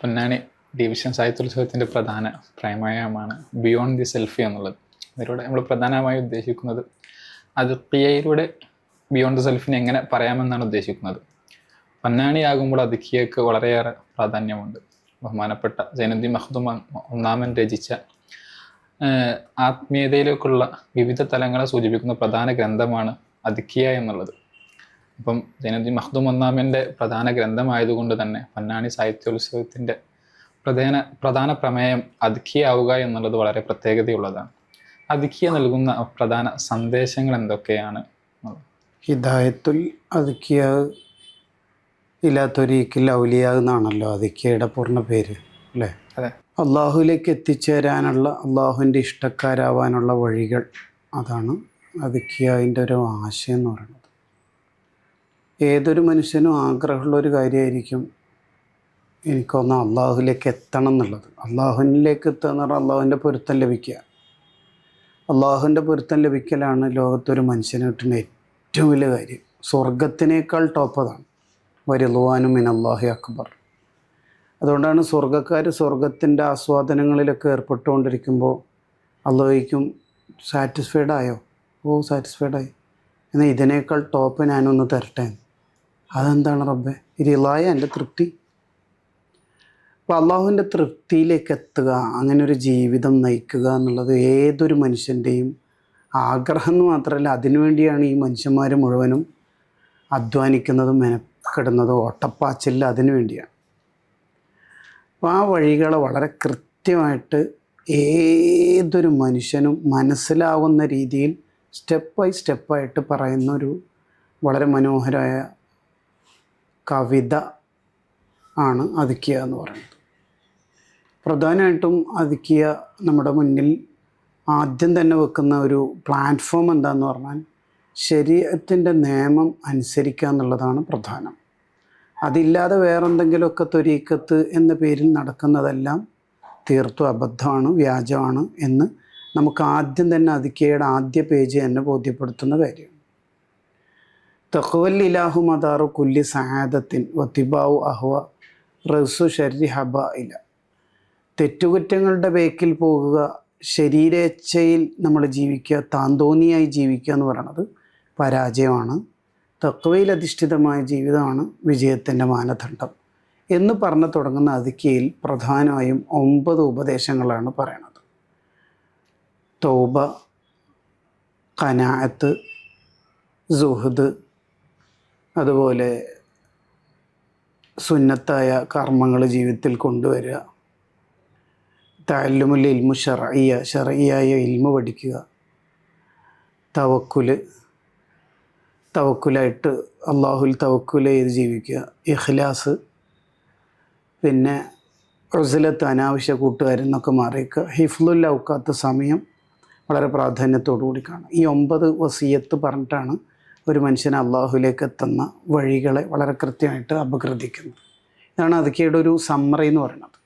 Ponnani division സാഹിത്യോത്സവത്തിൻ്റെ പ്രധാന പ്രമേയമാണ് beyond the selfie എന്നുള്ളത്. അതിലൂടെ നമ്മൾ പ്രധാനമായി ഉദ്ദേശിക്കുന്നത് അതുക്കിയയിലൂടെ ബിയോണ്ട് ദി സെൽഫിനെ എങ്ങനെ പറയാമെന്നാണ് ഉദ്ദേശിക്കുന്നത്. പൊന്നാനിയാകുമ്പോൾ അതുക്കിയക്ക് വളരെയേറെ പ്രാധാന്യമുണ്ട്. ബഹുമാനപ്പെട്ട സൈനുദ്ദീൻ മഖ്ദൂം ഒന്നാമൻ രചിച്ച ആത്മീയതയിലേക്കുള്ള വിവിധ തലങ്ങളെ സൂചിപ്പിക്കുന്ന പ്രധാന ഗ്രന്ഥമാണ് അതുക്കിയ എന്നുള്ളത്. അപ്പം സൈനുദ്ദീൻ മഖ്ദൂം ഒന്നാമൻ്റെ പ്രധാന ഗ്രന്ഥമായതുകൊണ്ട് തന്നെ പൊന്നാനി സാഹിത്യോത്സവത്തിൻ്റെ പ്രധാന പ്രമേയം അതുക്കിയ ആവുക എന്നുള്ളത് വളരെ പ്രത്യേകതയുള്ളതാണ്. അതുക്കിയ നൽകുന്ന പ്രധാന സന്ദേശങ്ങൾ എന്തൊക്കെയാണ്? ഹിദായത്തുൽ അതുക്കിയ ഇലാ ത്വരീഖിൽ ഔലിയ എന്നാണല്ലോ അതുക്കിയയുടെ പൂർണ്ണ പേര്, അല്ലേ? അതെ. അള്ളാഹുലേക്ക് എത്തിച്ചേരാനുള്ള, അള്ളാഹുവിൻ്റെ ഇഷ്ടക്കാരാവാനുള്ള വഴികൾ, അതാണ് അതുക്കിയതിൻ്റെ ഒരു ആശയം എന്ന് പറയുന്നത്. ഏതൊരു മനുഷ്യനും ആഗ്രഹമുള്ളൊരു കാര്യമായിരിക്കും എനിക്കൊന്ന് അള്ളാഹുലേക്ക് എത്തണം എന്നുള്ളത്. അള്ളാഹുവിലേക്ക് എത്തുക എന്ന് പറഞ്ഞാൽ അള്ളാഹുവിൻ്റെ പൊരുത്തം ലഭിക്കുക. അള്ളാഹുവിൻ്റെ പൊരുത്തം ലഭിക്കലാണ് ലോകത്തൊരു മനുഷ്യന് കിട്ടുന്ന ഏറ്റവും വലിയ കാര്യം. സ്വർഗത്തിനേക്കാൾ ടോപ്പ് അതാണ്. വരിളുവാനും മിനല്ലാഹി അക്ബർ. അതുകൊണ്ടാണ് സ്വർഗ്ഗക്കാർ സ്വർഗത്തിൻ്റെ ആസ്വാദനങ്ങളിലൊക്കെ ഏർപ്പെട്ടുകൊണ്ടിരിക്കുമ്പോൾ അള്ളാഹുക്കും സാറ്റിസ്ഫൈഡ് ആയോ? ഓ, സാറ്റിസ്ഫൈഡായി. എന്നാൽ ഇതിനേക്കാൾ ടോപ്പ് ഞാനൊന്ന് തരട്ടെ. അതെന്താണ് റബ്ബേ? റിളായ, എൻ്റെ തൃപ്തി. അപ്പോൾ അള്ളാഹുവിൻ്റെ തൃപ്തിയിലേക്ക് എത്തുക, അങ്ങനെ ഒരു ജീവിതം നയിക്കുക എന്നുള്ളത് ഏതൊരു മനുഷ്യൻ്റെയും ആഗ്രഹം എന്ന് മാത്രമല്ല, അതിനുവേണ്ടിയാണ് ഈ മനുഷ്യന്മാർ മുഴുവനും അധ്വാനിക്കുന്നതും മെനക്കെടുന്നതും. ഓട്ടപ്പാച്ചില്ല അതിനു വേണ്ടിയാണ്. അപ്പോൾ ആ വഴികളെ വളരെ കൃത്യമായിട്ട് ഏതൊരു മനുഷ്യനും മനസ്സിലാവുന്ന രീതിയിൽ സ്റ്റെപ്പ് ബൈ സ്റ്റെപ്പായിട്ട് പറയുന്ന ഒരു വളരെ മനോഹരമായ കവിത ആണ് അതുക്കിയ എന്ന് പറയുന്നത്. പ്രധാനമായിട്ടും അതുക്കിയ നമ്മുടെ മുന്നിൽ ആദ്യം തന്നെ വെക്കുന്ന ഒരു പ്ലാറ്റ്ഫോം എന്താണെന്ന് പറഞ്ഞാൽ ശരീഅത്തിൻ്റെ നിയമം അനുസരിക്കുക എന്നുള്ളതാണ് പ്രധാനം. അതില്ലാതെ വേറെന്തെങ്കിലുമൊക്കെ ത്വരീഖത്ത് എന്ന പേരിൽ നടക്കുന്നതെല്ലാം തീർത്തും അബദ്ധമാണ്, വ്യാജമാണ് എന്ന് നമുക്ക് ആദ്യം തന്നെ അതുക്കിയയുടെ ആദ്യ പേജ് തന്നെ ബോധ്യപ്പെടുത്തുന്ന കാര്യമാണ്. തഖ്വൽ ഇലാഹു മദാറു കുല്ലി സഹാദത്തിൻ വത്തിബാഉ അഹ്വ റസു ഷർരി ഹബ ഇല. തെറ്റുകുറ്റങ്ങളുടെ ബേക്കിൽ പോകുക, ശരീരേച്ഛയിൽ നമ്മൾ ജീവിക്കുക, താന്തോന്നിയായി ജീവിക്കുക എന്ന് പറയുന്നത് പരാജയമാണ്. തഖ്വയിൽ അധിഷ്ഠിതമായ ജീവിതമാണ് വിജയത്തിൻ്റെ മാനദണ്ഡം എന്ന് പറഞ്ഞു തുടങ്ങുന്ന അതുക്കിയയിൽ പ്രധാനമായും 9 ഉപദേശങ്ങളാണ് പറയണത്. തൗബ, ഖനാഅത്ത്, സുഹദ്, അതുപോലെ സുന്നത്തായ കർമ്മങ്ങൾ ജീവിതത്തിൽ കൊണ്ടുവരിക, തഅല്ലുമുൽ ഇൽമു ശർഇയ്യായ ഇൽമു പഠിക്കുക, തവക്കുലായിട്ട് അള്ളാഹുൽ തവക്കുൽ ചെയ്ത് ജീവിക്കുക, ഇഖ്ലാസ്, പിന്നെ ഉസ്ലത്ത്, അനാവശ്യ കൂട്ടുകാരെന്നൊക്കെ മാറിക്കുക, ഹിഫ്ലുൽ ഔഖാത്ത്, സമയം വളരെ പ്രാധാന്യത്തോടു കൂടി കാണും. ഈ 9 വസിയത്ത് പറഞ്ഞിട്ടാണ് ഒരു മനുഷ്യൻ അള്ളാഹുലേക്ക് എത്തുന്ന വഴികളെ വളരെ കൃത്യമായിട്ട് അപഗ്രഥിക്കുന്നത്. ഇതാണ് അതുക്കിയുടെ ഒരു സമ്മറി എന്ന് പറയുന്നത്.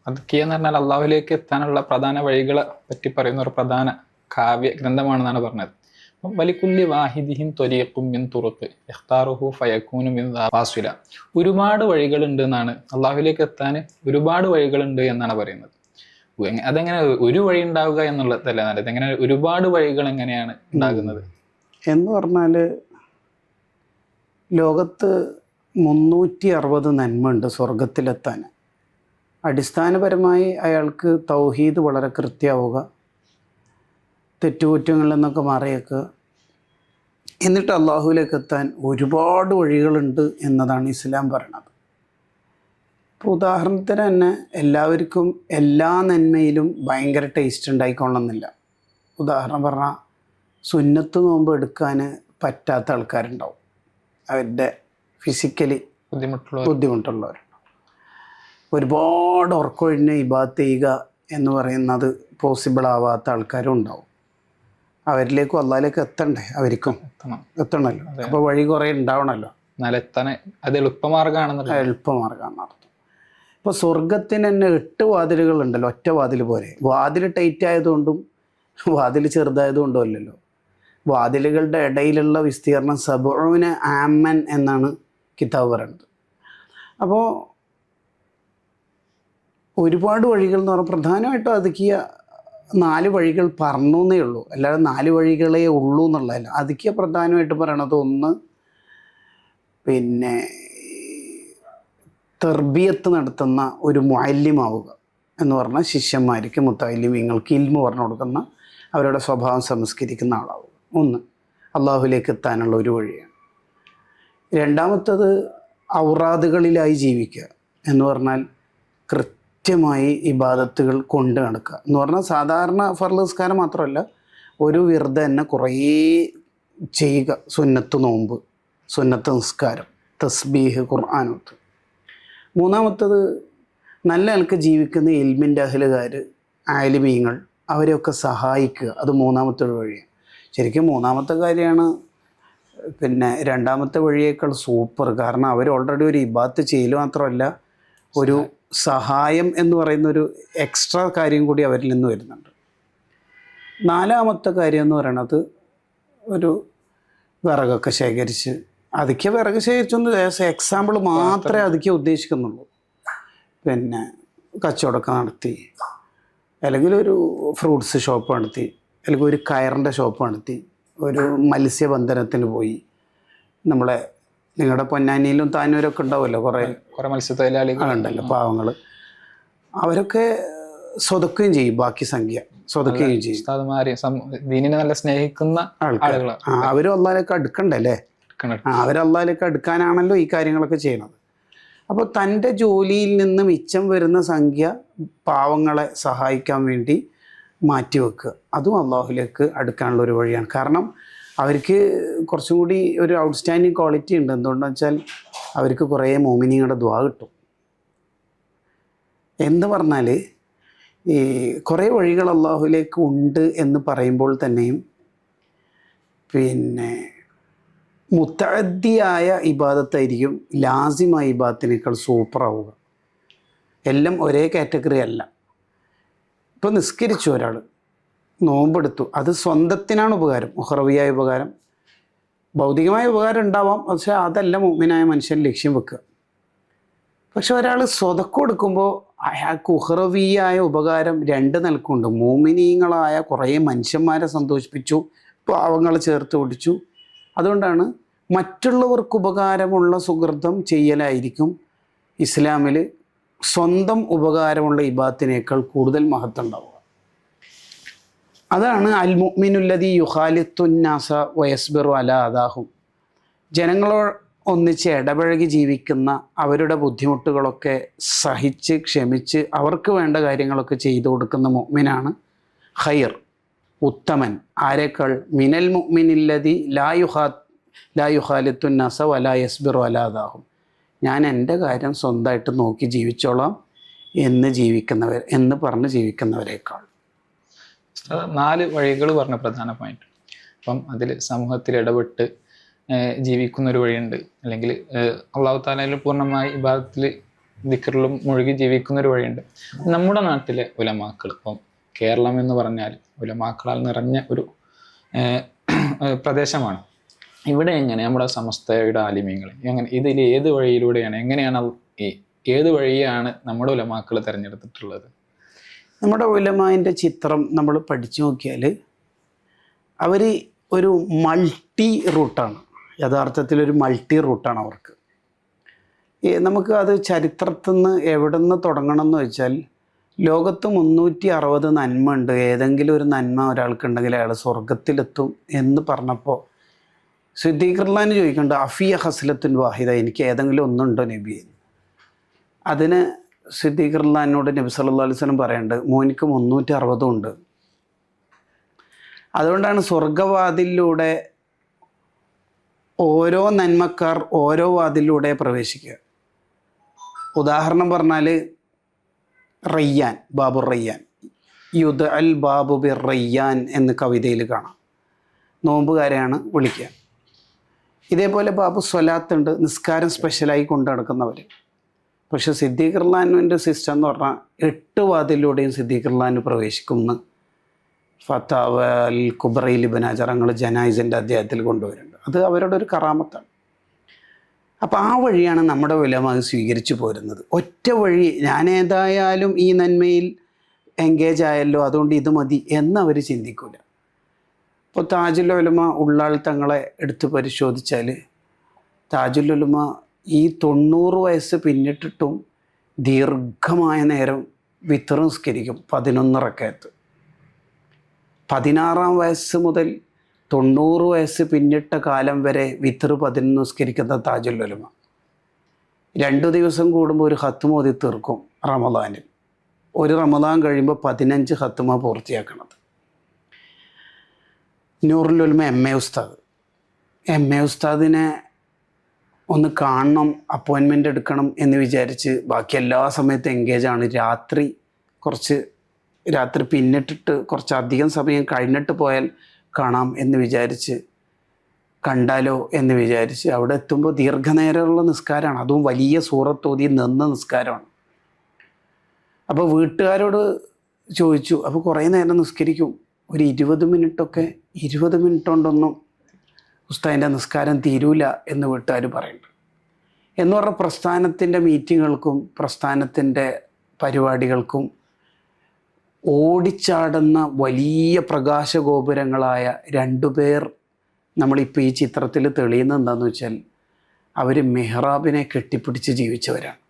അതുക്കിയ എന്ന് പറഞ്ഞാൽ അള്ളാഹുലേക്ക് എത്താനുള്ള പ്രധാന വഴികളെ പറ്റി പറയുന്ന ഒരു പ്രധാന കാവ്യ ഗ്രന്ഥമാണെന്നാണ് പറഞ്ഞത്. വലിക്കുല്ലി വാഹിദിഹിൻ ത്വരീഖും മിൻ തുറുഖ് ഇഖ്താറുഹു ഫയകൂനു മിൻ വാസില. ഒരുപാട് വഴികളുണ്ട് എന്നാണ്, അള്ളാഹുലേക്ക് എത്താൻ ഒരുപാട് വഴികളുണ്ട് എന്നാണ് പറയുന്നത്. അതെങ്ങനെ ഒരു വഴി ഉണ്ടാവുക എന്നുള്ളതല്ല നല്ലത്, എങ്ങനെ ഒരുപാട് വഴികൾ എങ്ങനെയാണ് ഉണ്ടാകുന്നത് എന്ന് പറഞ്ഞാൽ ലോകത്ത് 360 നന്മ ഉണ്ട് സ്വർഗത്തിലെത്താൻ. അടിസ്ഥാനപരമായി അയാൾക്ക് തൗഹീദ് വളരെ കൃത്യമാവുക, തെറ്റുകുറ്റങ്ങളിൽ നിന്നൊക്കെ മാറിയേക്കുക, എന്നിട്ട് അള്ളാഹുവിലേക്ക് എത്താൻ ഒരുപാട് വഴികളുണ്ട് എന്നതാണ് ഇസ്ലാം പറയണത്. ഇപ്പോൾ ഉദാഹരണത്തിന് തന്നെ എല്ലാവർക്കും എല്ലാ നന്മയിലും ഭയങ്കര ടേസ്റ്റ് ഉണ്ടായിക്കൊള്ളണമെന്നില്ല. ഉദാഹരണം പറഞ്ഞാൽ സുന്നത്ത് നോമ്പ് എടുക്കാൻ പറ്റാത്ത ആൾക്കാരുണ്ടാവും, അവരുടെ ഫിസിക്കലി ബുദ്ധിമുട്ടുള്ളവരുണ്ടാവും. ഒരുപാട് ഉറക്കൊഴിഞ്ഞ് ഇബാദത്ത് ചെയ്യുക എന്ന് പറയുന്നത് പോസിബിൾ ആവാത്ത ആൾക്കാരും ഉണ്ടാവും. അവരിലേക്കും അള്ളാഹിലേക്ക് എത്തണ്ടേ, അവർക്കും എത്തണമല്ലോ. അപ്പോൾ വഴി കുറേ ഉണ്ടാവണമല്ലോ. അത് എളുപ്പമാർഗ്ഗമാണെന്ന് അർത്ഥം. ഇപ്പോൾ സ്വർഗത്തിന് തന്നെ 8 വാതിലുകളുണ്ടല്ലോ, ഒറ്റ വാതിൽ പോരെ. വാതിൽ ടൈറ്റ് ആയതുകൊണ്ടും വാതിൽ ചെറുതായതുകൊണ്ടും അല്ലല്ലോ. വാതിലുകളുടെ ഇടയിലുള്ള വിസ്തീർണം 70 ആമൻ എന്നാണ് കിതാബ് പറയുന്നത്. അപ്പോൾ ഒരുപാട് വഴികൾ എന്ന് പറഞ്ഞാൽ പ്രധാനമായിട്ടും അതുക്കിയ 4 വഴികൾ പറഞ്ഞു എന്നേ ഉള്ളൂ, അല്ലാതെ 4 വഴികളേ ഉള്ളൂ എന്നുള്ളതല്ല. അതുക്കിയ പ്രധാനമായിട്ട് പറയണത്, ഒന്ന് പിന്നെ തെർബിയത്ത് നടത്തുന്ന ഒരു മുഅല്ലിമാവുക എന്ന് പറഞ്ഞാൽ ശിഷ്യന്മാർക്ക് മുത്തഅല്ലിമീങ്ങൾക്ക് ഇൽമു പറഞ്ഞു കൊടുക്കുന്ന, അവരുടെ സ്വഭാവം സംസ്കരിക്കുന്ന ആളാവുക. ഒന്ന് അള്ളാഹുലേക്ക് എത്താനുള്ള ഒരു വഴിയാണ്. രണ്ടാമത്തത് ഔറാദുകളിലായി ജീവിക്കുക എന്ന് പറഞ്ഞാൽ കൃത്യമായി ഇബാദത്തുകൾ കൊണ്ട് നടക്കുക എന്ന് പറഞ്ഞാൽ സാധാരണ ഫർള് നിസ്കാരം മാത്രമല്ല, ഒരു വിർദ തന്നെ കുറേ ചെയ്യുക. സുന്നത്ത് നോമ്പ്, സുന്നത്ത് നിസ്കാരം, തസ്ബീഹ്, ഖുർആനോത്ത്. മൂന്നാമത്തത് നല്ല ആൾക്ക് ജീവിക്കുന്ന ഇൽമിൻ്റെ അഹ്ലുകാർ, ആലിമീങ്ങൾ, അവരെയൊക്കെ സഹായിക്കുക. അത് മൂന്നാമത്തെ ഒരു വഴിയാണ്. ശരിക്കും മൂന്നാമത്തെ കാര്യമാണ് പിന്നെ രണ്ടാമത്തെ വഴിയേക്കാൾ സൂപ്പർ. കാരണം അവർ ഓൾറെഡി ഒരു ഇബാത്ത് ചെയ്യൽ മാത്രമല്ല, ഒരു സഹായം എന്ന് പറയുന്നൊരു എക്സ്ട്രാ കാര്യം കൂടി അവരിൽ നിന്ന് വരുന്നുണ്ട്. നാലാമത്തെ കാര്യം എന്ന് പറയണത് ഒരു വിറകൊക്കെ ശേഖരിച്ച്, അതൊക്കെ വിറക് ശേഖരിച്ചൊന്ന് എക്സാമ്പിൾ മാത്രമേ അതൊക്കെ ഉദ്ദേശിക്കുന്നുള്ളൂ. പിന്നെ കച്ചവടമൊക്കെ നടത്തി, അല്ലെങ്കിൽ ഒരു ഫ്രൂട്ട്സ് ഷോപ്പ് നടത്തി, അല്ലെങ്കിൽ ഒരു കയറിൻ്റെ ഷോപ്പ് നടത്തി, ഒരു മത്സ്യബന്ധനത്തിന് പോയി. നമ്മളെ നിങ്ങളുടെ പൊന്നാനിയിലും താനൂരൊക്കെ ഉണ്ടാവുമല്ലോ കുറേ മത്സ്യത്തൊഴിലാളികളുണ്ടല്ലോ, പാവങ്ങൾ. അവരൊക്കെ സ്വതക്കുകയും ചെയ്യും, ബാക്കി സംഖ്യ സ്വതക്കുകയും ചെയ്യും. ദീനിനെ നല്ല സ്നേഹിക്കുന്ന ആളുകൾ. അവരും അള്ളാഹിലേക്ക് അടുക്കണ്ടല്ലേ, അവരല്ലാഹിലേക്ക് അടുക്കാനാണല്ലോ ഈ കാര്യങ്ങളൊക്കെ ചെയ്യണത്. അപ്പോൾ തൻ്റെ ജോലിയിൽ നിന്ന് മിച്ചം വരുന്ന സംഖ്യ പാവങ്ങളെ സഹായിക്കാൻ വേണ്ടി മാറ്റിവെക്കുക, അതും അള്ളാഹുലേക്ക് അടുക്കാനുള്ള ഒരു വഴിയാണ്. കാരണം അവർക്ക് കുറച്ചും കൂടി ഒരു ഔട്ട്സ്റ്റാൻഡിങ് ക്വാളിറ്റി ഉണ്ട്. എന്തുകൊണ്ടെന്ന് വെച്ചാൽ അവർക്ക് കുറേ മോമിനിങ്ങളുടെ ദുആ കിട്ടും. എന്ന് പറഞ്ഞാൽ ഈ കുറേ വഴികൾ അള്ളാഹുലേക്ക് ഉണ്ട് എന്ന് പറയുമ്പോൾ തന്നെയും പിന്നെ മുത്തഅദ്ദിയായ ഇബാദത്തായിരിക്കും ലാസിമായ ഇബാദത്തിനേക്കാൾ സൂപ്പറാവുക. എല്ലാം ഒരേ കാറ്റഗറി അല്ല. ഇപ്പോൾ നിസ്കരിച്ചു ഒരാൾ, നോമ്പെടുത്തു, അത് സ്വന്തത്തിനാണ് ഉപകാരം, ഉഖറവിയായ ഉപകാരം. ഭൗതികമായ ഉപകാരം ഉണ്ടാവാം, പക്ഷേ അതല്ല മുഅ്മിനായ മനുഷ്യൻ ലക്ഷ്യം വെക്കുക. പക്ഷെ ഒരാൾ സ്വതക്ക കൊടുക്കുമ്പോൾ അയാൾക്ക് ഉഖറവിയായ ഉപകാരം 2 നിലക്കുണ്ട്. മുഅ്മിനീങ്ങളായ കുറേ മനുഷ്യന്മാരെ സന്തോഷിപ്പിച്ചു, പാവങ്ങളെ ചേർത്ത് പിടിച്ചു. അതുകൊണ്ടാണ് മറ്റുള്ളവർക്ക് ഉപകാരമുള്ള സുഹൃതം ചെയ്യലായിരിക്കും ഇസ്ലാമിൽ സ്വന്തം ഉപകാരമുള്ള ഇബാദത്തിനേക്കാൾ കൂടുതൽ മഹത്വം ഉണ്ടാവുക. അതാണ് അൽ മുഅ്മിനുല്ലദീ യുഖാലിത്തുന്നാസ വയസ്ബിറു അലാ അദാഹും. ജനങ്ങളോട് ഒന്നിച്ച് ഇടപഴകി ജീവിക്കുന്ന, അവരുടെ ബുദ്ധിമുട്ടുകളൊക്കെ സഹിച്ച് ക്ഷമിച്ച് അവർക്ക് വേണ്ട കാര്യങ്ങളൊക്കെ ചെയ്തു കൊടുക്കുന്ന മുഅ്മിനാണ് ഖൈർ, ഉത്തമൻ. ആരേക്കാൾ? മിനൽ മുഅ്മിനില്ലദീ ലാ യുഖാലിത്തുന്നാസ വലാ യസ്ബിറു അലാ അദാഹും. ഞാൻ എൻ്റെ കാര്യം സ്വന്തമായിട്ട് നോക്കി ജീവിച്ചോളാം എന്ന് പറഞ്ഞ് ജീവിക്കുന്നവരേക്കാൾ. 4 വഴികൾ പറഞ്ഞ പ്രധാന പോയിന്റ്. അപ്പം അതിൽ സമൂഹത്തിൽ ഇടപെട്ട് ജീവിക്കുന്ന ഒരു വഴിയുണ്ട്, അല്ലെങ്കിൽ അള്ളാഹു തആലയിൽ പൂർണ്ണമായി ഇബാദത്തിൽ ദിക്റിലും മുഴുകി ജീവിക്കുന്ന ഒരു വഴിയുണ്ട്. നമ്മുടെ നാട്ടിലെ ഉലമാക്കൾ, ഇപ്പം കേരളം എന്ന് പറഞ്ഞാൽ ഉലമാക്കളാൽ നിറഞ്ഞ ഒരു പ്രദേശമാണ്. ഇവിടെ എങ്ങനെ നമ്മുടെ സമസ്തയുടെ ആലിമീങ്ങൾ എങ്ങനെ ഇതിൽ ഏത് വഴിയിലൂടെയാണ്, എങ്ങനെയാണ് ഏത് വഴിയാണ് നമ്മുടെ ഉലമാക്കൾ തിരഞ്ഞെടുത്തിട്ടുള്ളത്? നമ്മുടെ ഉലമാൻ്റെ ചിത്രം നമ്മൾ പഠിച്ചു നോക്കിയാൽ അവർ ഒരു മൾട്ടി റൂട്ടാണ്. യഥാർത്ഥത്തിലൊരു മൾട്ടി റൂട്ടാണ് അവർക്ക്. നമുക്ക് അത് ചരിത്രത്തിൽ നിന്ന് എവിടെ നിന്ന് തുടങ്ങണം എന്ന് വെച്ചാൽ, ലോകത്ത് 360 നന്മ ഉണ്ട്, ഏതെങ്കിലും ഒരു നന്മ ഒരാൾക്കുണ്ടെങ്കിൽ അയാൾ സ്വർഗത്തിലെത്തും എന്ന് പറഞ്ഞപ്പോൾ സിദ്ദീഖുല്ലാഹിന് ചോദിക്കുന്നുണ്ട്, അഫിയ ഹസ്ലത്തുൻ വാഹിദ, എനിക്ക് ഏതെങ്കിലും ഒന്നുണ്ടോ നബി? അതിന് സിദ്ദീഖുല്ലാഹിനോട് നബി സല്ലല്ലാഹു അലൈഹി വസല്ലം പറയുന്നുണ്ട്, മോനിക്ക് 360 ഉണ്ട്. അതുകൊണ്ടാണ് സ്വർഗവാതിലൂടെ ഓരോ നന്മക്കാർ ഓരോ വാതിലൂടെ പ്രവേശിക്കുക. ഉദാഹരണം പറഞ്ഞാൽ റയ്യാൻ, ബാബു റയ്യാൻ, യുദ് അൽ ബാബു ബിർ റയ്യാൻ എന്ന് കവിതയിൽ കാണാം. നോമ്പുകാരെയാണ് വിളിക്കുക. ഇതേപോലെ ബാബു സ്വലാത്തുണ്ട്, നിസ്കാരം സ്പെഷ്യലായി കൊണ്ടു നടക്കുന്നവർ. പക്ഷെ സിദ്ദീഖുല്ലാഹിൻ്റെ സിസ്റ്റം എന്ന് പറഞ്ഞാൽ 8 വാതിലൂടെയും സിദ്ദീഖുല്ലാഹിന് പ്രവേശിക്കുമെന്ന് ഫത്താവ അൽ കുബ്രയിൽ ഇബ്നു ഹജർ ജനായിസിൻ്റെ അധ്യായത്തിൽ കൊണ്ടുവരുന്നുണ്ട്. അത് അവരുടെ ഒരു കറാമത്താണ്. അപ്പോൾ ആ വഴിയാണ് നമ്മുടെ ഉലമാ സ്വീകരിച്ചു പോരുന്നത്. ഒറ്റ വഴി, ഞാനേതായാലും ഈ നന്മയിൽ എൻഗേജ് ആയല്ലോ അതുകൊണ്ട് ഇത് മതി എന്നവർ ചിന്തിക്കില്ല. ഇപ്പോൾ താജുൽ ഉലമ ഉള്ളാൾ തങ്ങളെ എടുത്ത് പരിശോധിച്ചാൽ താജുൽ ഉലമ ഈ 90 വയസ്സ് പിന്നിട്ടിട്ടും ദീർഘമായ നേരം വിത്തർ നിസ്കരിക്കും, 11 റക്അത്ത്. 16-ാം വയസ്സ് മുതൽ 90 വയസ്സ് പിന്നിട്ട കാലം വരെ വിത്തർ 11 നിസ്കരിക്കുന്ന താജുൽ ഉലമ 2 ദിവസം കൂടുമ്പോൾ ഒരു ഖത്മ ഓതി തീർക്കും റമദാനിൽ. ഒരു റമദാൻ കഴിയുമ്പോൾ 15 ഖത്മ പൂർത്തിയാക്കണത്. നൂറുൽ ഉലമ എം എ ഉസ്താദിനെ ഒന്ന് കാണണം, അപ്പോയിൻമെൻ്റ് എടുക്കണം എന്ന് വിചാരിച്ച് ബാക്കി എല്ലാ സമയത്തും എൻഗേജാണ്. രാത്രി പിന്നിട്ടിട്ട് കുറച്ചധികം സമയം കഴിഞ്ഞിട്ട് പോയാൽ കാണാം എന്ന് വിചാരിച്ച്, കണ്ടാലോ എന്ന് വിചാരിച്ച് അവിടെ എത്തുമ്പോൾ ദീർഘനേരമുള്ള നിസ്കാരമാണ്, അതും വലിയ സൂറത്തോതി നിന്ന നിസ്കാരമാണ്. അപ്പോൾ വീട്ടുകാരോട് ചോദിച്ചു. അപ്പോൾ കുറേ നേരം നിസ്കരിക്കും, ഒരു 20 മിനിറ്റൊക്കെ. 20 മിനിറ്റ് കൊണ്ടൊന്നും ഉസ്താദിൻ്റെ നിസ്കാരം തീരൂല എന്ന് വീട്ടുകാർ പറയുന്നുണ്ട്. എന്ന് പറഞ്ഞാൽ പ്രസ്ഥാനത്തിൻ്റെ മീറ്റിങ്ങുകൾക്കും പ്രസ്ഥാനത്തിൻ്റെ പരിപാടികൾക്കും ഓടിച്ചാടുന്ന വലിയ പ്രകാശഗോപുരങ്ങളായ 2 പേർ നമ്മളിപ്പോൾ ഈ ചിത്രത്തിൽ തെളിയുന്നത് എന്താണെന്ന് വെച്ചാൽ അവർ മെഹ്റാബിനെ കെട്ടിപ്പിടിച്ച് ജീവിച്ചവരാണ്.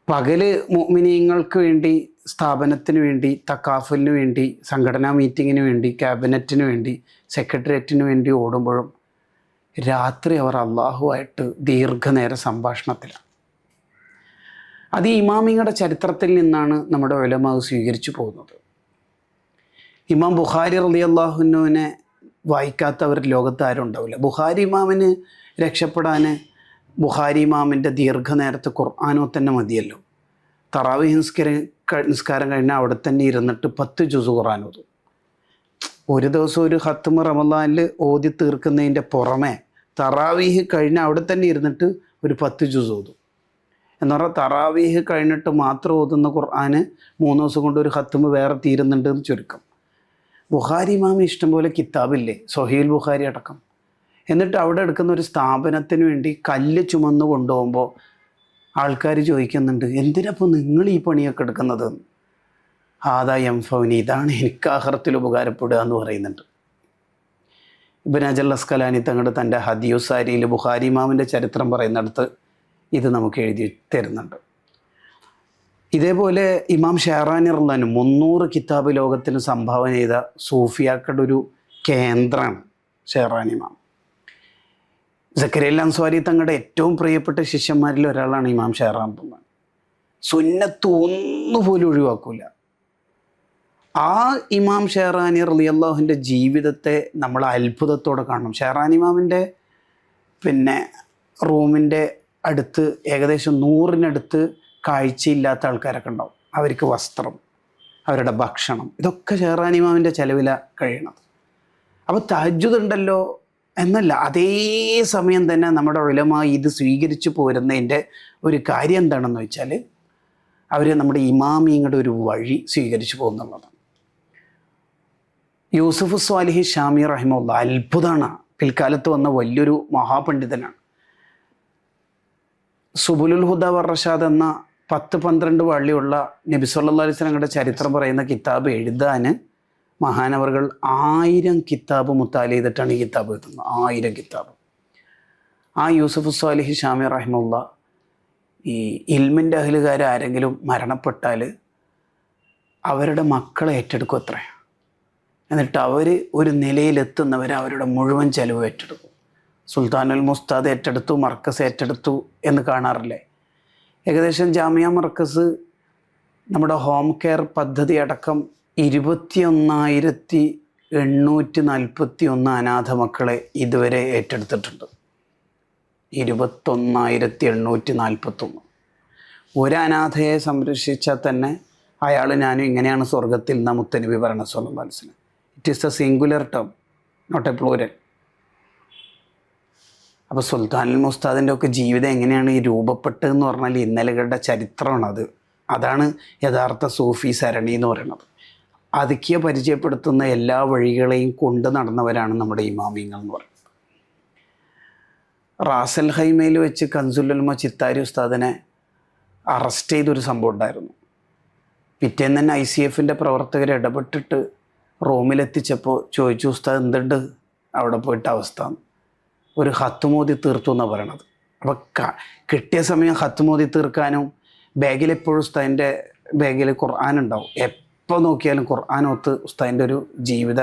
പകല് മുഅ്മിനീങ്ങൾക്ക് വേണ്ടി, സ്ഥാപനത്തിന് വേണ്ടി, തക്കാഫലിന് വേണ്ടി, സംഘടനാ മീറ്റിങ്ങിന് വേണ്ടി, ക്യാബിനറ്റിന് വേണ്ടി, സെക്രട്ടേറിയറ്റിന് വേണ്ടി ഓടുമ്പോഴും രാത്രി അവർ അള്ളാഹുവായിട്ട് ദീർഘനേര സംഭാഷണത്തിലാണ്. അത് ഈ ഇമാമിങ്ങളുടെ ചരിത്രത്തിൽ നിന്നാണ് നമ്മുടെ ഉലമാ സ്വീകരിച്ചു പോകുന്നത്. ഇമാം ബുഖാരി റളിയല്ലാഹു അൻഹുവിനെ വായിക്കാത്തവർ ലോകത്ത് ആരും ഉണ്ടാവില്ല. ബുഖാരി ഇമാമിന് രക്ഷപ്പെടാൻ ബുഖാരി ഇമാമിൻ്റെ ദീർഘനേരത്തെ ഖുർആനോ തന്നെ മതിയല്ലോ. തറാവീഹ് നിസ്കാരം കഴിഞ്ഞാൽ അവിടെ തന്നെ ഇരുന്നിട്ട് 10 ജുസ് ഖുർആൻ ഓതും. ഒരു ദിവസം ഒരു ഖത്മ റമദാനിൽ ഓതി തീർക്കുന്നതിൻ്റെ പുറമെ തറാവീഹ് കഴിഞ്ഞാൽ അവിടെ തന്നെ ഇരുന്നിട്ട് ഒരു 10 ജുസ് ഓതും. എന്ന് പറഞ്ഞാൽ തറാവീഹ് കഴിഞ്ഞിട്ട് മാത്രം ഓതുന്ന ഖുർആന് 3 ദിവസം കൊണ്ട് ഒരു ഖത്മ വേറെ തീരുന്നുണ്ട് എന്ന് ചുരുക്കം. ബുഖാരി ഇമാമി ഇഷ്ടംപോലെ കിതാബില്ലേ, സ്വഹീഹുൽ ബുഖാരി അടക്കം. എന്നിട്ട് അവിടെ എടുക്കുന്ന ഒരു സ്ഥാപനത്തിന് വേണ്ടി കല്ല് ചുമന്ന് കൊണ്ടുപോകുമ്പോൾ ആൾക്കാർ ചോദിക്കുന്നുണ്ട്, എന്തിനപ്പോൾ നിങ്ങൾ ഈ പണിയൊക്കെ എടുക്കുന്നത്? യംഫൗനി, ഇതാണ് എനിക്ക് ആഖിറത്തിൽ ഉപകാരപ്പെടുക എന്ന് പറയുന്നുണ്ട്. ഇബ്നു ഹജർ അസ്ഖലാനി തൻ്റെ ഹദിയുസാരിയിൽ ബുഖാരി ഇമാമിൻ്റെ ചരിത്രം പറയുന്നിടത്ത് ഇത് നമുക്ക് എഴുതി തരുന്നുണ്ട്. ഇതേപോലെ ഇമാം ഷെഹറാനി റളിയല്ലാഹു 300 കിതാബ് ലോകത്തിന് സംഭാവന ചെയ്ത സൂഫിയാക്കളുടെ ഒരു കേന്ദ്രമാണ് ഷെഹറാനി ഇമാം. സക്കരിയ അൻസ്വാരി തങ്ങളുടെ ഏറ്റവും പ്രിയപ്പെട്ട ശിഷ്യന്മാരിൽ ഒരാളാണ് ഇമാം ഷെഹറാൻ റളിയല്ലാഹു. സുന്നത്ത് ഒന്നുപോലും ഒഴിവാക്കൂല. ആ ഇമാം ഷെഹറാനി റളിയല്ലാഹുവിൻ്റെ ജീവിതത്തെ നമ്മൾ അത്ഭുതത്തോടെ കാണണം. ഷെഹറാനി ഇമാമിൻ്റെ റൂമിൻ്റെ അടുത്ത് ഏകദേശം 100-നടുത്ത് കാഴ്ചയില്ലാത്ത ആൾക്കാരൊക്കെ ഉണ്ടാവും. അവർക്ക് വസ്ത്രം, അവരുടെ ഭക്ഷണം, ഇതൊക്കെ ഷെഹറാനി ഇമാമിൻ്റെ ചെലവിലാണ് കഴിയണത്. അപ്പോൾ തഹജ്ജുദ് ഉണ്ടല്ലോ എന്നല്ല, അതേ സമയം തന്നെ നമ്മുടെ ഉലമാ ഇത് സ്വീകരിച്ചു പോരുന്നതിൻ്റെ ഒരു കാര്യം എന്താണെന്ന് വെച്ചാൽ അവർ നമ്മുടെ ഇമാമിങ്ങളുടെ ഒരു വഴി സ്വീകരിച്ചു പോകുന്നുള്ളതാണ്. യൂസുഫ് സ്വാലിഹി ഷാമി റഹിമഹുല്ലാഹ് അത്ഭുതമാണ്. പിൽക്കാലത്ത് വന്ന വലിയൊരു മഹാപണ്ഡിതനാണ്. സുബുലുൽ ഹുദ വർറഷാദ് എന്ന 10-12 വള്ളിയുള്ള നബി സല്ലല്ലാഹു അലൈഹി വസല്ലമയുടെ ചരിത്രം പറയുന്ന കിതാബ് എഴുതാൻ മഹാനവറുകൾ 1000 കിതാബ് മുത്താല ചെയ്തിട്ടാണ് ഈ കിതാബ് എഴുതുന്നത്. 1000 കിതാബ്. ആ യൂസുഫ് സ്വാലിഹി ഷാമി റഹിമഹുല്ലാഹ് ഈ ഇൽമിൻ്റെ അഹ്ലുകാർ ആരെങ്കിലും മരണപ്പെട്ടാൽ അവരുടെ മക്കളെ ഏറ്റെടുക്കും അത്രേ. എന്നിട്ട് അവർ ഒരു നിലയിലെത്തുന്നവർ അവരുടെ മുഴുവൻ ചെലവ് ഏറ്റെടുക്കും. സുൽത്താനുൽ മുസ്താദ് ഏറ്റെടുത്തു, മർക്കസ് ഏറ്റെടുത്തു എന്ന് കാണാറില്ലേ? ഏകദേശം ജാമിയ മർക്കസ് നമ്മുടെ ഹോം കെയർ പദ്ധതി അടക്കം 21,841 അനാഥ മക്കളെ ഇതുവരെ ഏറ്റെടുത്തിട്ടുണ്ട്. 21,841. ഒരു അനാഥയെ സംരക്ഷിച്ചാൽ തന്നെ അയാൾ ഞാനും ഇങ്ങനെയാണ് സ്വർഗത്തിൽ നിന്ന് മുത്തനബി പറയണ സ്വല്ലല്ലാഹു അലൈഹി വസല്ലം. It is a singular term, not a plural. അപ്പോൾ സുൽത്താനുൽ മുസ്താദിൻ്റെ ഒക്കെ ജീവിതം എങ്ങനെയാണ് ഈ രൂപപ്പെട്ടതെന്ന് പറഞ്ഞാൽ ഇന്നലകളുടെ ചരിത്രമാണത്. അതാണ് യഥാർത്ഥ സൂഫി സരണി എന്ന് പറയുന്നത്. അതുക്കിയ പരിചയപ്പെടുത്തുന്ന എല്ലാ വഴികളെയും കൊണ്ട് നടന്നവരാണ് നമ്മുടെ ഇമാമിങ്ങൾ എന്ന് പറയുന്നത്. റാസൽ ഹൈമയിൽ വെച്ച് കൻസുലുൽമ ചിത്താരി ഉസ്താദിനെ അറസ്റ്റ് ചെയ്തൊരു സംഭവം ഉണ്ടായിരുന്നു. പിറ്റേന്ന് തന്നെ ICF പ്രവർത്തകർ ഇടപെട്ടിട്ട് റൂമിലെത്തിച്ചപ്പോൾ ചോദിച്ചു, ഉസ്താദ് എന്തുണ്ട് അവിടെ പോയിട്ട് അവസ്ഥ? ഒരു ഹത്തുമോദി തീർത്തു എന്നാണ് പറയണത്. അപ്പോൾ കിട്ടിയ സമയം ഹത്തുമോദി തീർക്കാനും ബാഗിൽ എപ്പോഴും ഉസ്താദിൻ്റെ ബാഗിൽ ഖുർആൻ ഉണ്ടാവും. എപ്പോൾ നോക്കിയാലും ഖുർആനൊത്ത് ഉസ്താദിൻ്റെ ഒരു ജീവിത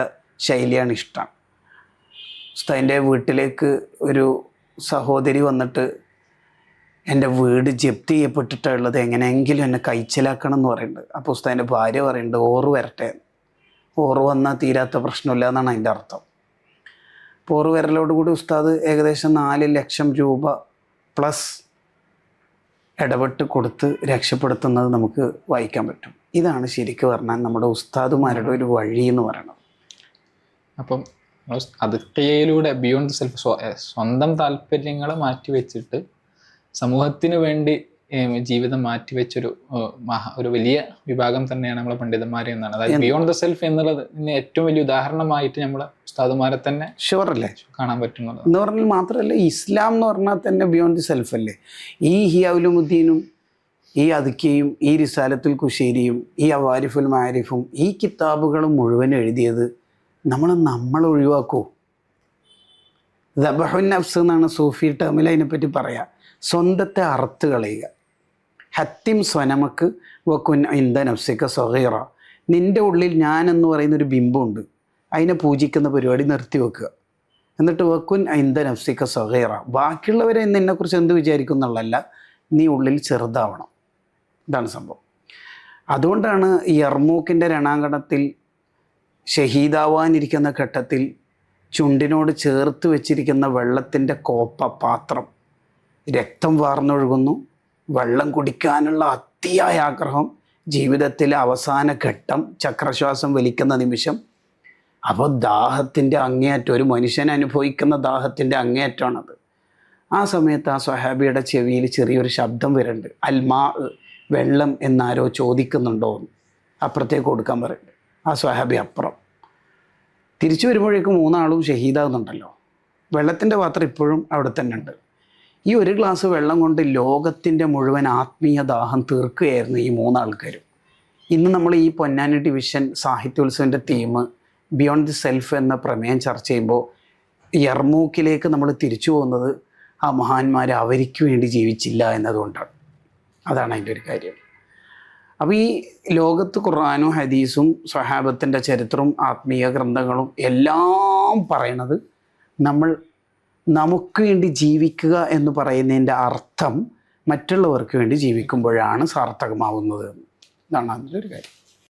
ശൈലിയാണ് ഇഷ്ടം. ഉസ്താദിൻ്റെ വീട്ടിലേക്ക് ഒരു സഹോദരി വന്നിട്ട് എൻ്റെ വീട് ജപ്തി ചെയ്യപ്പെട്ടിട്ടുള്ളത്, എങ്ങനെയെങ്കിലും എന്നെ കൈച്ചലാക്കണം എന്ന് പറയുന്നുണ്ട്. അപ്പോൾ ഉസ്താദിൻ്റെ ഭാര്യ പറയുന്നുണ്ട് ഓറ് വരട്ടെ, ഓറ് വന്നാൽ തീരാത്ത പ്രശ്നമില്ല എന്നാണ് അതിൻ്റെ അർത്ഥം. പോറ് വരലോടുകൂടി ഉസ്താദ് ഏകദേശം 4 ലക്ഷം രൂപ പ്ലസ് ഇടപെട്ട് കൊടുത്ത് രക്ഷപ്പെടുത്തുന്നത് നമുക്ക് വായിക്കാൻ പറ്റും. ഇതാണ് ശരിക്കും പറഞ്ഞാൽ നമ്മുടെ ഉസ്താദുമാരുടെ ഒരു വഴി എന്ന് പറയുന്നത്. അപ്പം അദ്ഖിയയിലൂടെ ബിയോണ്ട് സെൽഫ് സ്വന്തം താല്പര്യങ്ങളെ മാറ്റിവെച്ചിട്ട് സമൂഹത്തിന് വേണ്ടി ജീവിതം മാറ്റിവെച്ചൊരു ഒരു വലിയ വിഭാഗം തന്നെയാണ് നമ്മളെ പണ്ഡിതന്മാരെ എന്നാണ്. അതായത് ബിയോണ്ട് ദ സെൽഫ് എന്നുള്ളത് ഏറ്റവും വലിയ ഉദാഹരണമായിട്ട് നമ്മളെ ഉസ്താദുമാരെ തന്നെ ഷുവറല്ലേ കാണാൻ പറ്റുന്നത് എന്ന് പറഞ്ഞാൽ മാത്രമല്ല, ഇസ്ലാം എന്ന് പറഞ്ഞാൽ തന്നെ ബിയോണ്ട് ദി സെൽഫ് അല്ലേ. ഈ ഹിയാഉലുമുദ്ദീനും ഈ അദ്ഖിയയും ഈ റിസാലത്തുൽ കുശേരിയും ഈ അവാരിഫുൽ മാരിഫും ഈ കിതാബുകളും മുഴുവൻ എഴുതിയത് നമ്മൾ ഒഴിവാക്കൂ. ദബഹുൻ നഫ്സ് എന്നാണ് സൂഫി ടേമിൽ അതിനെപ്പറ്റി പറയാം. സ്വന്തത്തെ അറുത്ത് കളയുക. ഹത്തിം സ്വനമക്ക് വക്കുൻ ഇന്ദ നഫ്സിക്ക സഗീറ. നിൻ്റെ ഉള്ളിൽ ഞാൻ എന്ന് പറയുന്നൊരു ബിംബമുണ്ട്, അതിനെ പൂജിക്കുന്ന പരിപാടി നിർത്തി വെക്കുക. എന്നിട്ട് വക്കുൻ ഇന്ദ നഫ്സിക്ക സഗീറ. ബാക്കിയുള്ളവരെ നിന്നെക്കുറിച്ച് എന്ത് വിചാരിക്കും എന്നുള്ളതല്ല, നീ ഉള്ളിൽ ചെറുതാവണം. ഇതാണ് സംഭവം. അതുകൊണ്ടാണ് യർമൂക്കിൻ്റെ രണാങ്കണത്തിൽ ഷഹീദാവാനിരിക്കുന്ന ഘട്ടത്തിൽ ചുണ്ടിനോട് ചേർത്ത് വെച്ചിരിക്കുന്ന വെള്ളത്തിൻ്റെ പാത്രം രക്തം വാർന്നൊഴുകുന്നു. വെള്ളം കുടിക്കാനുള്ള അതിയായ ആഗ്രഹം, ജീവിതത്തിലെ അവസാന ഘട്ടം, ചക്രശ്വാസം വലിക്കുന്ന നിമിഷം. അപ്പോൾ ദാഹത്തിൻ്റെ അങ്ങേയറ്റം, ഒരു മനുഷ്യൻ അനുഭവിക്കുന്ന ദാഹത്തിൻ്റെ അങ്ങേയറ്റമാണത്. ആ സമയത്ത് ആ സ്വഹാബിയുടെ ചെവിയിൽ ചെറിയൊരു ശബ്ദം വരുന്നുണ്ട്, അൽമാ, വെള്ളം എന്നാരോ ചോദിക്കുന്നുണ്ടോ എന്ന്. അപ്പുറത്തേക്ക് കൊടുക്കാൻ പറയുന്നുണ്ട്. ആ സ്വഹാബി അപ്പുറം. തിരിച്ചു വരുമ്പോഴേക്കും 3 ആളും ഷഹീദാകുന്നുണ്ടല്ലോ. വെള്ളത്തിൻ്റെ പാത്രം ഇപ്പോഴും അവിടെ തന്നെ ഉണ്ട്. ഈ ഒരു ഗ്ലാസ് വെള്ളം കൊണ്ട് ലോകത്തിൻ്റെ മുഴുവൻ ആത്മീയ ദാഹം തീർക്കുകയായിരുന്നു ഈ 3 ആൾക്കാരും. ഇന്ന് നമ്മൾ ഈ പൊന്നാനി ഡിവിഷൻ സാഹിത്യോത്സവൻ്റെ തീം ബിയോണ്ട് ദി സെൽഫ് എന്ന പ്രമേയം ചർച്ച ചെയ്യുമ്പോൾ യർമൂക്കിലേക്ക് നമ്മൾ തിരിച്ചു പോകുന്നത് ആ മഹാന്മാർ അവർക്ക് വേണ്ടി ജീവിച്ചില്ല എന്നതുകൊണ്ടാണ്. അതാണ് അതിൻ്റെ ഒരു കാര്യം. അപ്പോൾ ഈ ലോകത്ത് ഖുർആനും ഹദീസും സ്വഹാബത്തിൻ്റെ ചരിത്രവും ആത്മീയ ഗ്രന്ഥങ്ങളും എല്ലാം പറയണത് നമുക്ക് വേണ്ടി ജീവിക്കുക എന്ന് പറയുന്നതിൻ്റെ അർത്ഥം മറ്റുള്ളവർക്ക് വേണ്ടി ജീവിക്കുമ്പോഴാണ് സാർത്ഥകമാവുന്നത്. ഇതാണ് അതിൻ്റെ ഒരു കാര്യം.